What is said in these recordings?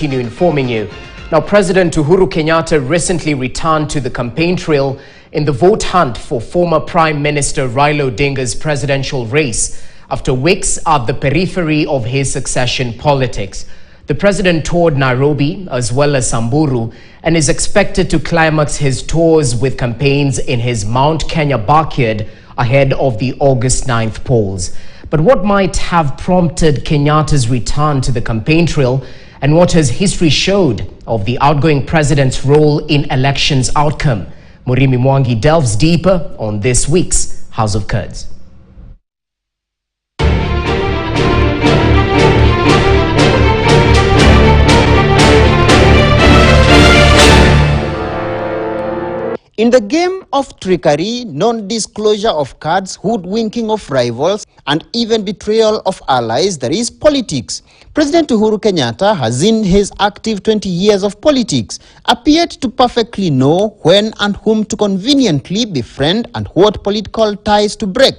Continue informing you. Now, President Uhuru Kenyatta recently returned to the campaign trail in the vote hunt for former Prime Minister Raila Odinga's presidential race after weeks at the periphery of his succession politics. The president toured Nairobi as well as Samburu and is expected to climax his tours with campaigns in his Mount Kenya backyard ahead of the August 9th polls. But what might have prompted Kenyatta's return to the campaign trail, and what has history showed of the outgoing president's role in elections outcome? Murimi Mwangi delves deeper on this week's House of Cards. In the game of trickery, non-disclosure of cards, hoodwinking of rivals, and even betrayal of allies, there is politics. President Uhuru Kenyatta has, in his active 20 years of politics, appeared to perfectly know when and whom to conveniently befriend and what political ties to break.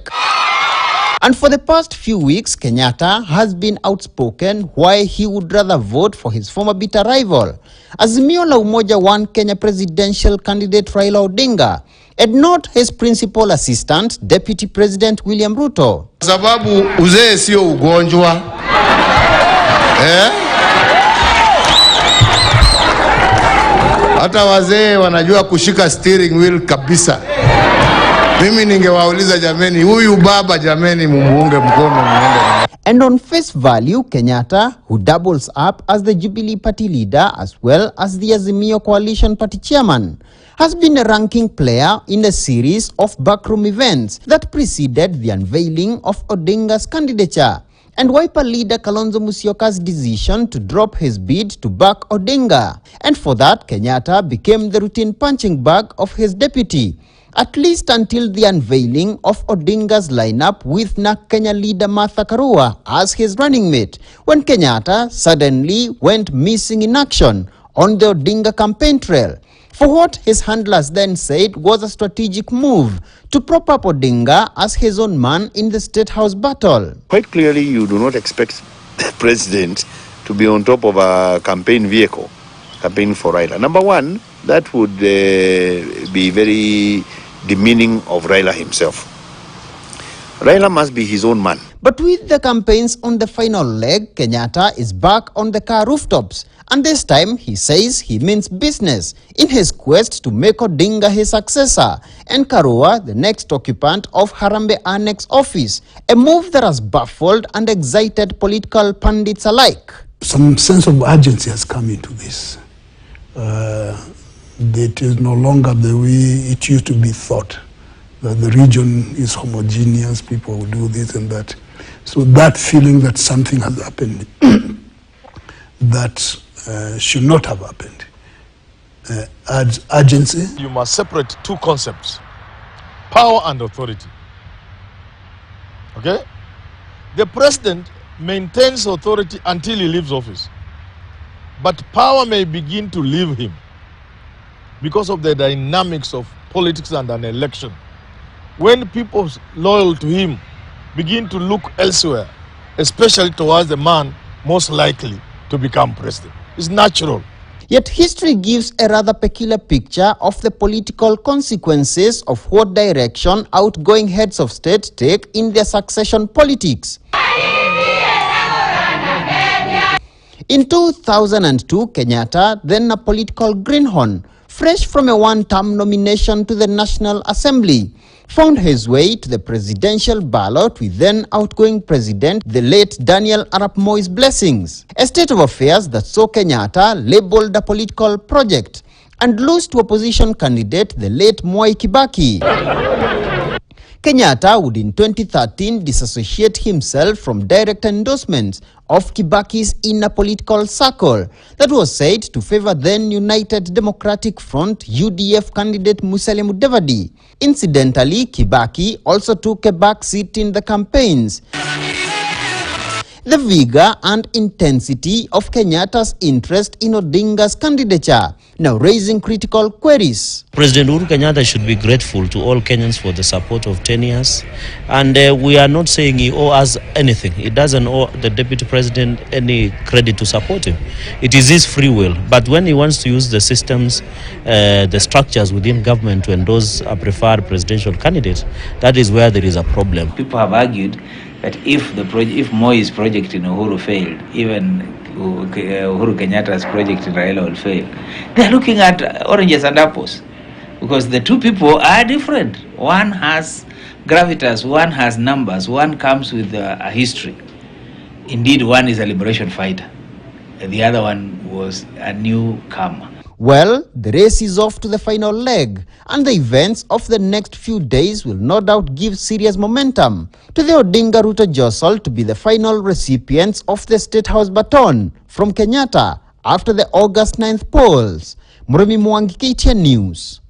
And for the past few weeks, Kenyatta has been outspoken why he would rather vote for his former bitter rival, Azimio la Umoja One Kenya presidential candidate Raila Odinga, and not his principal assistant, Deputy President William Ruto. Sababu uzee sio ugonjwa. Hata wazee wanajua kushika steering wheel kabisa. Mimi ningewauliza jameni, huyu baba jameni mumuunge mkono muende. And on face value, Kenyatta, who doubles up as the Jubilee Party leader as well as the Azimio Coalition Party chairman, has been a ranking player in a series of backroom events that preceded the unveiling of Odinga's candidature, and Wiper leader Kalonzo Musyoka's decision to drop his bid to back Odinga. And for that, Kenyatta became the routine punching bag of his deputy, at least until the unveiling of Odinga's lineup with NARC Kenya leader Martha Karua as his running mate, when Kenyatta suddenly went missing in action on the Odinga campaign trail, for what his handlers then said was a strategic move to prop up Odinga as his own man in the State House battle. Quite clearly, you do not expect the president to be on top of a campaign vehicle, campaign for Raila. Number one, that would be very demeaning of Raila himself. Raila must be his own man. But with the campaigns on the final leg, Kenyatta is back on the car rooftops. And this time, he says he means business in his quest to make Odinga his successor and Karua the next occupant of Harambee Annex office, a move that has baffled and excited political pundits alike. Some sense of urgency has come into this. It is no longer the way it used to be thought, that the region is homogeneous, people will do this and that. So that feeling that something has happened that should not have happened adds urgency. You must separate two concepts, power and authority. Okay? The president maintains authority until he leaves office, but power may begin to leave him because of the dynamics of politics and an election. When people loyal to him begin to look elsewhere, especially towards the man most likely to become president, it's natural. Yet history gives a rather peculiar picture of the political consequences of what direction outgoing heads of state take in their succession politics. In 2002, Kenyatta, then a political greenhorn, fresh from a one-term nomination to the National Assembly, found his way to the presidential ballot with then outgoing president, the late Daniel Arap Moi's blessings. A state of affairs that saw Kenyatta labeled a political project and lose to opposition candidate, the late Mwai Kibaki. Kenyatta would in 2013 disassociate himself from direct endorsements of Kibaki's inner political circle that was said to favor then United Democratic Front UDF candidate Musalia Mudavadi. Incidentally, Kibaki also took a back seat in the campaigns. the vigor and intensity of Kenyatta's interest in Odinga's candidature, now raising critical queries. President Uhuru Kenyatta should be grateful to all Kenyans for the support of 10 years. And we are not saying he owes us anything. He doesn't owe the Deputy President any credit to support him. It is his free will. But when he wants to use the systems, the structures within government to endorse a preferred presidential candidate, that is where there is a problem. People have argued that if Moi's project in Uhuru failed, even Uhuru Kenyatta's project in Raila will fail. They are looking at oranges and apples because the two people are different. One has gravitas, one has numbers, one comes with a history. Indeed, one is a liberation fighter, and the other one was a newcomer. Well, the race is off to the final leg, and the events of the next few days will no doubt give serious momentum to the Odinga-Ruto jostle to be the final recipients of the State House baton from Kenyatta after the August 9th polls. Murimi Mwangi, KTN News.